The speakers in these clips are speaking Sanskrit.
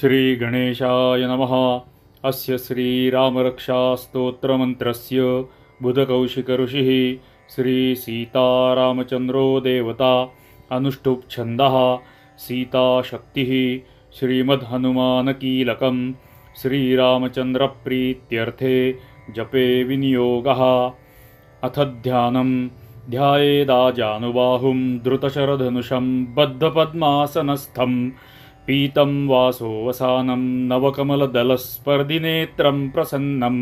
श्रीगणेशाय नमः। अस्य श्रीरामरक्षास्तोत्रमन्त्रस्य बुधकौशिकऋषिः श्रीसीतारामचन्द्रो देवता अनुष्टुप् छन्दः सीताशक्तिः श्रीमद्हनुमानकीलकं श्रीरामचन्द्रप्रीत्यर्थे जपे विनियोगः। अथ ध्यानं ध्यायेदाजानुबाहुं धृतशरधनुषं बद्धपद्मासनस्थं पीतं वासोवसानं नवकमलदलस्पर्धिनेत्रं प्रसन्नं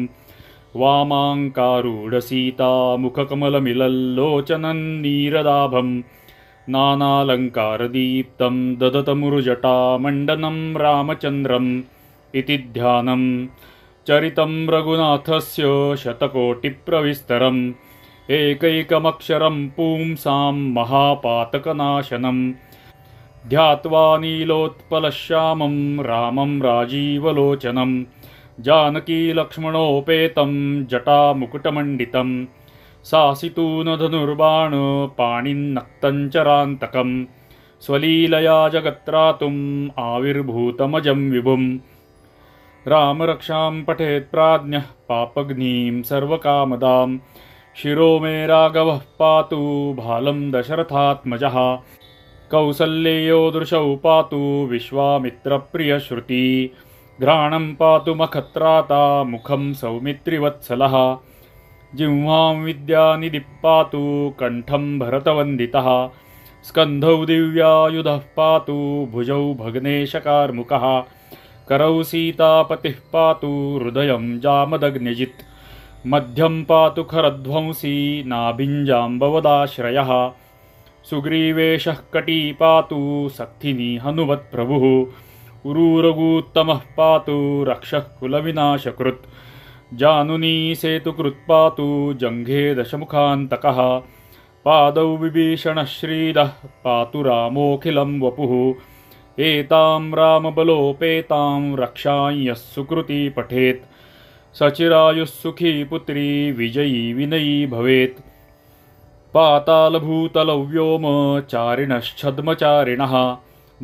वामाङ्कारूढसीतामुखकमलमिलल्लोचनं नानालङ्कारदीप्तं ददतमुरुजटामण्डनं रामचन्द्रम् इति ध्यानम्। चरितं रघुनाथस्य शतकोटिप्रविस्तरम् एकैकमक्षरं पुंसां महापातकनाशनम् ध्यात्वा नीलोत्पलश्यामं रामं राजीवलोचनं जानकीलक्ष्मणोपेतं जटामुकुटमण्डितं सासितूनधनुर्बाणपाणिन्नक्तञ्चरान्तकं स्वलीलया जगत्त्रातुम् आविर्भूतमजं विभुम्। रामरक्षां पठेत् प्राज्ञः पापघ्नीं सर्वकामदां शिरो मे राघवः पातु भालं दशरथात्मजः कौसल्येयो दृशौ पातु विश्वामित्रप्रियश्रुती घ्राणं पातु मखत्राता मुखं सौमित्रिवत्सलः जिह्वां विद्यानिधिः पातु कण्ठं भरतवन्दितः स्कन्धौ दिव्यायुधः पातु भुजौ भग्नेशकार्मुकः करौ सीतापतिः पातु हृदयं जामदग्न्यजित् मध्यं पातु खरध्वंसी नाभिञ्जाम्बवदाश्रयः सुग्रीवेशः कटी पातु सक्थिनी हनुमत्प्रभुः उरूरगूत्तमः पातु रक्षः कुलविनाशकृत् जानुनी सेतुकृत् पातु जङ्घे दशमुखान्तकः पादौ विभीषणः श्रीदः पातु रामोऽखिलं वपुः एतां रामबलोपेतां रक्षां यः सुकृती पठेत् सचिरायुः सुखी पुत्री विजयी विनयी भवेत्। पातालभूतलौ व्योमचारिणश्छद्मचारिणः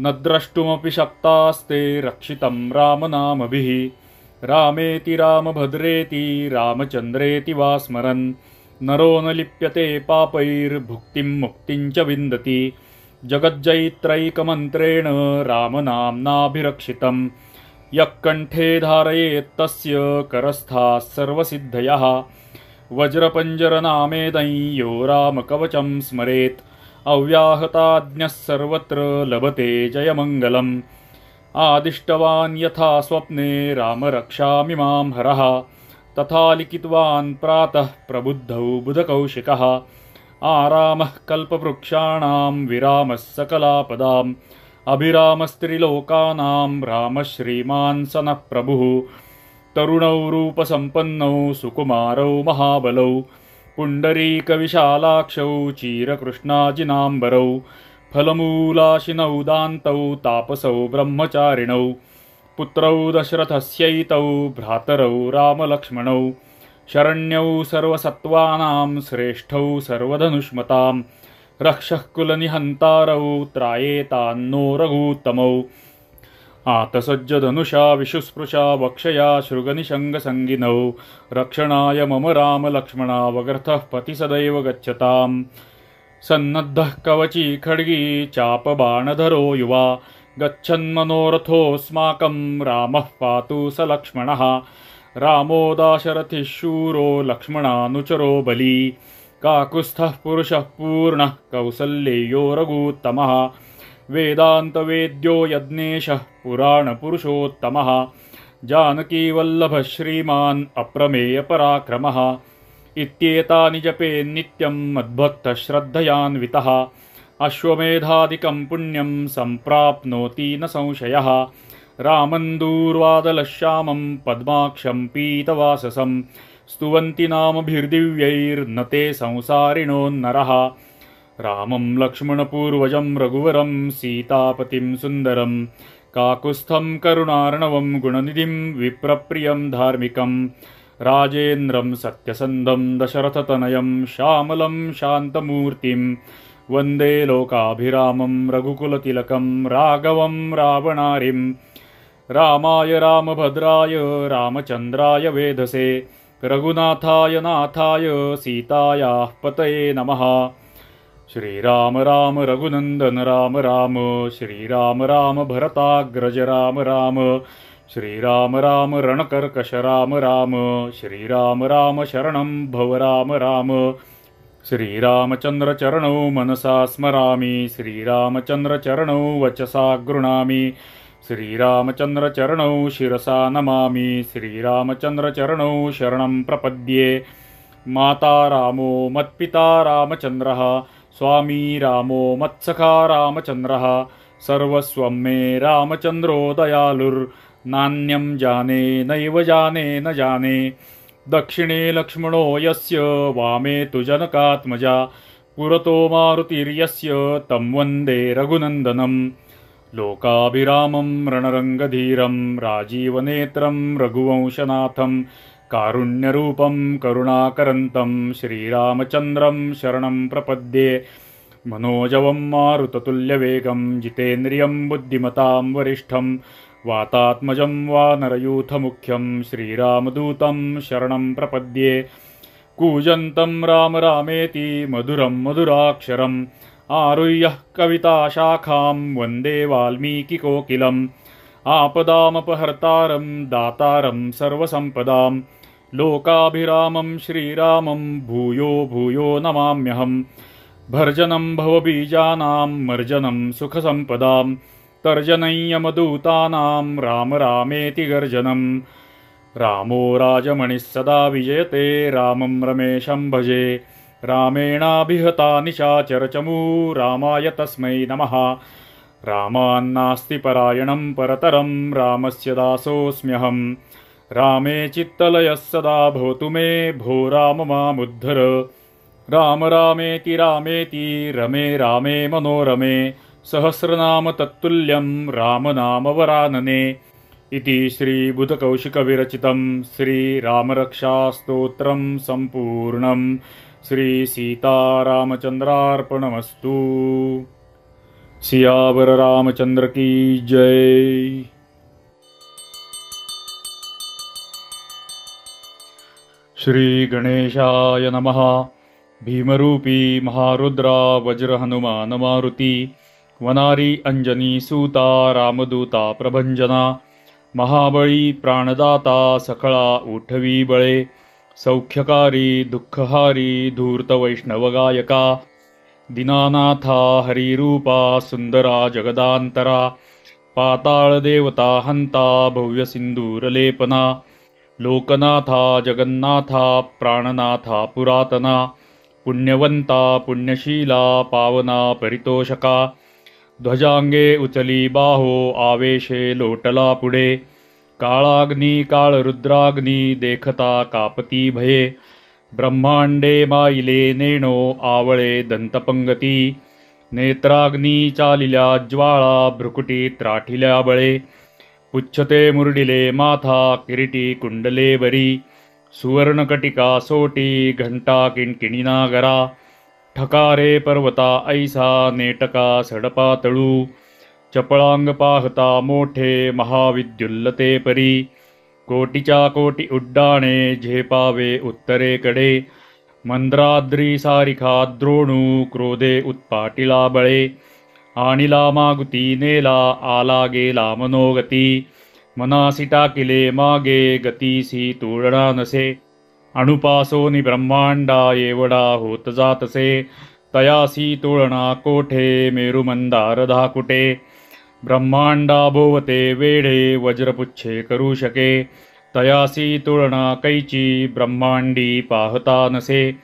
न द्रष्टुमपि शक्तास्ते रक्षितं रामनामभिः रामेति रामभद्रेति रामचन्द्रेति वा स्मरन् नरो न लिप्यते पापैर्भुक्तिं मुक्तिं च विन्दति जगज्जैत्रैकमन्त्रेण रामनाम्नाभिरक्षितं यः कण्ठे धारयेत्तस्य करस्थाः सर्वसिद्धयः वज्रपञ्जरनामेदं यो रामकवचं स्मरेत् अव्याहताज्ञः सर्वत्र लभते जयमङ्गलम्। आदिष्टवान् यथा स्वप्ने रामरक्षामिमां हरः तथा लिखितवान् प्रातः प्रबुद्धौ बुधकौशिकः आरामः कल्पवृक्षाणां विरामः सकलापदाम् अभिरामस्त्रिलोकानां रामः श्रीमान् सनः प्रभुः तरुणौ रूपसम्पन्नौ सुकुमारौ महाबलौ पुण्डरीकविशालाक्षौ चीरकृष्णाजिनाम्बरौ फलमूलाशिनौ दान्तौ तापसौ ब्रह्मचारिणौ पुत्रौ दशरथस्यैतौ भ्रातरौ रामलक्ष्मणौ शरण्यौ सर्वसत्त्वानां श्रेष्ठौ सर्वधनुष्मतां रक्षः कुलनिहन्तारौ त्रायेतान्नो रघूत्तमौ आतसज्जधनुषा विशुस्पृशा वक्षया शृगनिषङ्गसङ्गिनौ रक्षणाय मम रामलक्ष्मणावगर्थः पति सदैव गच्छताम् सन्नद्धः कवची खड्गी चापबाणधरो युवा गच्छन्मनोरथोऽस्माकं रामः पातु स लक्ष्मणः रामो दाशरथिः शूरो लक्ष्मणानुचरो बली काकुत्स्थः पुरुषः पूर्णः कौसल्येयो रघूत्तमः वेदान्तवेद्यो यज्ञेशः पुराणपुरुषोत्तमः जानकीवल्लभः श्रीमान् अप्रमेयपराक्रमः इत्येतानि जपेन्नित्यं मद्भक्तः श्रद्धयान्वितः अश्वमेधादिकं पुण्यं सम्प्राप्नोति न संशयः रामं दूर्वादलश्यामं पद्माक्षं पीतवाससं स्तुवन्ति नामभिर्दिव्यैर्न ते संसारिणोन्नरः रामं लक्ष्मणपूर्वजं रघुवरं सीतापतिं सुन्दरं काकुत्स्थं करुणार्णवं गुणनिधिं विप्रप्रियं धार्मिकं राजेन्द्रं सत्यसन्धं दशरथतनयं श्यामलं शान्तमूर्तिं वन्दे लोकाभिरामं रघुकुलतिलकं राघवं रावणारिं रामाय रामभद्राय रामचंद्राय वेधसे रघुनाथाय नाथाय सीतायाः पतये नमः। श्रीराम राम रघुनंदन राम राम श्रीराम राम भरताग्रज राम राम श्रीराम राम रणकर्कश राम राम श्रीराम राम शरणं भव राम राम। श्रीरामचंद्र चरणौ मनसा स्मरामि श्रीरामचंद्र चरणौ वचसा गृणामि श्रीरामचंद्र चरणौ शिरसा नमामि श्रीरामचंद्र चरणौ शरणं प्रपद्ये। माता रामो मत्पिता रामचंद्रः स्वामी रामो मत्सखा रामचंद्रः सर्वस्वं मे रामचंद्रो दयालुर्नान्यं जाने नैव जाने न जाने। दक्षिणे लक्ष्मणो यस्य वामे तु जनकात्मजा पुरतो मारुतिर्यस्य तं वन्दे रघुनन्दनं। लोकाभिरामं रणरङ्गधीरं राजीवनेत्रं रघुवंशनाथं कारुण्यरूपं करुणाकरन्तं श्रीरामचन्द्रं शरणं प्रपद्ये। मनोजवं मारुततुल्यवेगं जितेन्द्रियं बुद्धिमतां वरिष्ठं वातात्मजं वानरयूथमुख्यं श्रीरामदूतं शरणं प्रपद्ये। कूजन्तं राम रामेति मधुरं मधुराक्षरम् आरुह्य कविताशाखां वन्दे वाल्मीकिकोकिलम्। आपदामपहर्तारं दातारं सर्वसम्पदां लोकाभिरामं श्रीरामं भूयो भूयो नमाम्यहम्। भर्जनं भवबीजानां मर्जनं सुखसम्पदां तर्जनं यमदूतानां राम रामेति गर्जनं। रामो राजमणिः सदा विजयते रामं रमेशं भजे रामेणाभिहता निशाचरचमू रामाय तस्मै नमः। रामान्नास्ति परायणं परतरं रामस्य दासोऽस्म्यहम्। रामे चित्तलयः सदा भवतु मे भो राम मामुद्धर। राम रामेति रामेति रमे रामे मनोरमे सहस्रनाम तत्तुल्यं रामनामवरानने। इति श्रीबुधकौशिकविरचितं श्रीरामरक्षास्तोत्रं सम्पूर्णं। श्रीसीतारामचन्द्रार्पणमस्तु। सियावर रामचंद्र की जय। श्री गणेशाय नमः। भीमरूपी महारुद्रा वज्र हनुमान मारुती वनारी अंजनी सूता रामदूता प्रभंजना। महाबळी प्राणदाता सकळा उठवी बळे सौख्यकारी दुःखहारी धूर्त वैष्णवगायका। दीनानाथा हरिरूपा सुंदरा जगदांतरा पाताळ देवता हंता भव्य सिंदूरलेपना। लोकनाथा जगन्नाथा प्राणनाथा पुरातना पुण्यवंता पुण्यशीला पावना परितोषका। ध्वजांगे उचली बाहो आवेशे लोटला पुढे काळाग्नी काळरुद्राग्नी देखता कापती भये। ब्रह्मांडे माईले नेणो आवळे दंतपंगती नेत्राग्नी चालिल्या ज्वाळा भ्रुकुटी त्राठिल्या बळे। पुच्छते मुरडिले माथा किरीटी कुंडले बरी सुवर्णकटिका सोटी घंटा किणकिणिना गरा। ठकारे पर्वता ऐसा नेटका सडपा तळू चपळांग पाहता मोठे महाविद्युल्लते परी। कोटीच्या कोटी उड्डाणे झेपावे उत्तरेकडे मंद्राद्री सारिखा द्रोणू क्रोधे उत्पाटिला बळे। आणिला मागुती नेला आला गेला मनोगती मनासी टाकिले मागे गतीसी तुळणा नसे। अणुपासोनी ब्रह्मांडा एवढा होत जातसे तयासी तुळणा कोठे मेरुमंदार धाकुटे। ब्रह्मांडा भोवते वेढे वज्रपुच्छे करू शके तयासी तुळणा कैची ब्रह्मांडी पाहता नसे।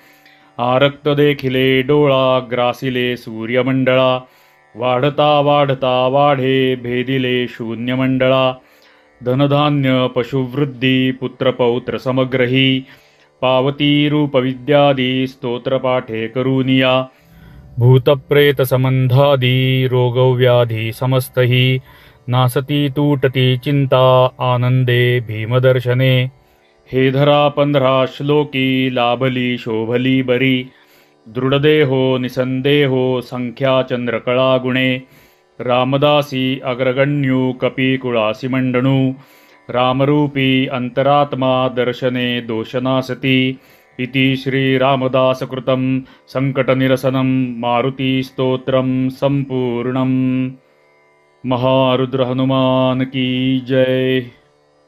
आरक्त देखिले डोळा ग्रासिले सूर्यमंडळा वाढता वाढता वाढे भेदिले शून्यमंडळा। धनधान्य पशुवृद्धी पुत्रपौत्र समग्रही पावती रूपविद्यादी स्तोत्रपाठे करूनिया। भूतप्रेत संबंधादी रोगव्याधी समस्तही नासती तूटती चिंता आनंदे भीमदर्शने। हे धरा 15 श्लोकी लाभली शोभली बरी दृढदेहो निसंदेहो संख्या चंद्रकळा गुणे। रामदासी अग्रगण्यो कपिकुलासि मण्डनु रामरूपी अंतरात्मा दर्शने दोषनासति इति श्रीरामदासकृतं संकटनिरसनं मारुतिस्तोत्रं संपूर्णम्। महारुद्र हनुमान की जय।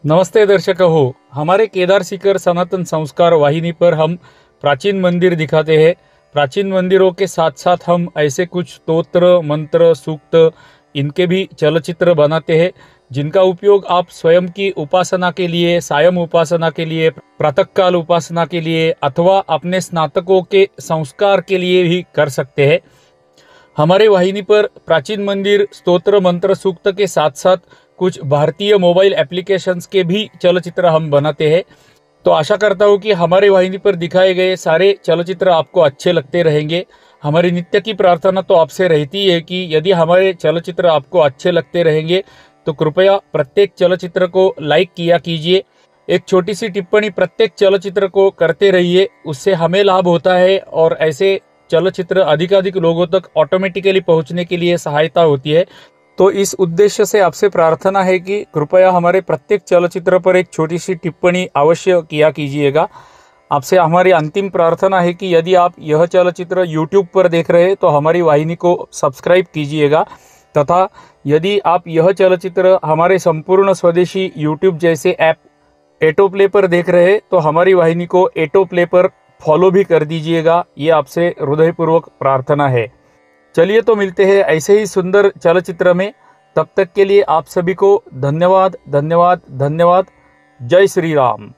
नमस्ते दर्शक हो, हमारे केदार शिखर सनातन संस्कार वाहिनी पर हम प्राचीन मंदिर दिखाते हैं। प्राचीन मंदिरों के साथ साथ हम ऐसे कुछ स्तोत्र, मंत्र, सूक्त इनके भी चलचित्र बनाते हैं, जिनका उपयोग आप स्वयं की उपासना के लिए, सायं उपासना के लिए, प्रातःकाल उपासना के लिए अथवा अपने स्नातकों के संस्कार के लिए भी कर सकते हैं। हमारे वाहिनी पर प्राचीन मंदिर, स्तोत्र, मंत्र, सूक्त के साथ साथ कुछ भारतीय मोबाइल एप्लीकेशंस के भी चलचित्र हम बनाते हैं। तो आशा करता हूँ कि हमारे वाहिनी पर दिखाए गए सारे चलचित्र आपको अच्छे लगते रहेंगे। हमारी नित्य की प्रार्थना तो आपसे रहती है कि यदि हमारे चलचित्र आपको अच्छे लगते रहेंगे तो कृपया प्रत्येक चलचित्र को लाइक किया कीजिए। एक छोटी सी टिप्पणी प्रत्येक चलचित्र को करते रहिए, उससे हमें लाभ होता है और ऐसे चलचित्र अधिकाधिक लोगों तक ऑटोमेटिकली पहुंचने के लिए सहायता होती है। तो इस उद्देश्य से आपसे प्रार्थना है कि कृपया हमारे प्रत्येक चलचित्र पर एक छोटी सी टिप्पणी अवश्य किया कीजिएगा। आपसे हमारी अंतिम प्रार्थना है कि यदि आप यह चलचित्र YouTube पर देख रहे हैं तो हमारी वाहिनी को सब्सक्राइब कीजिएगा, तथा यदि आप यह चलचित्र हमारे संपूर्ण स्वदेशी YouTube जैसे ऐप एटो प्ले पर देख रहे हैं तो हमारी वाहिनी को एटो प्ले पर फॉलो भी कर दीजिएगा। ये आपसे हृदयपूर्वक प्रार्थना है। चलिए तो मिलते हैं ऐसे ही सुंदर चलचित्र में। तब तक के लिए आप सभी को धन्यवाद, धन्यवाद, धन्यवाद। जय श्री राम।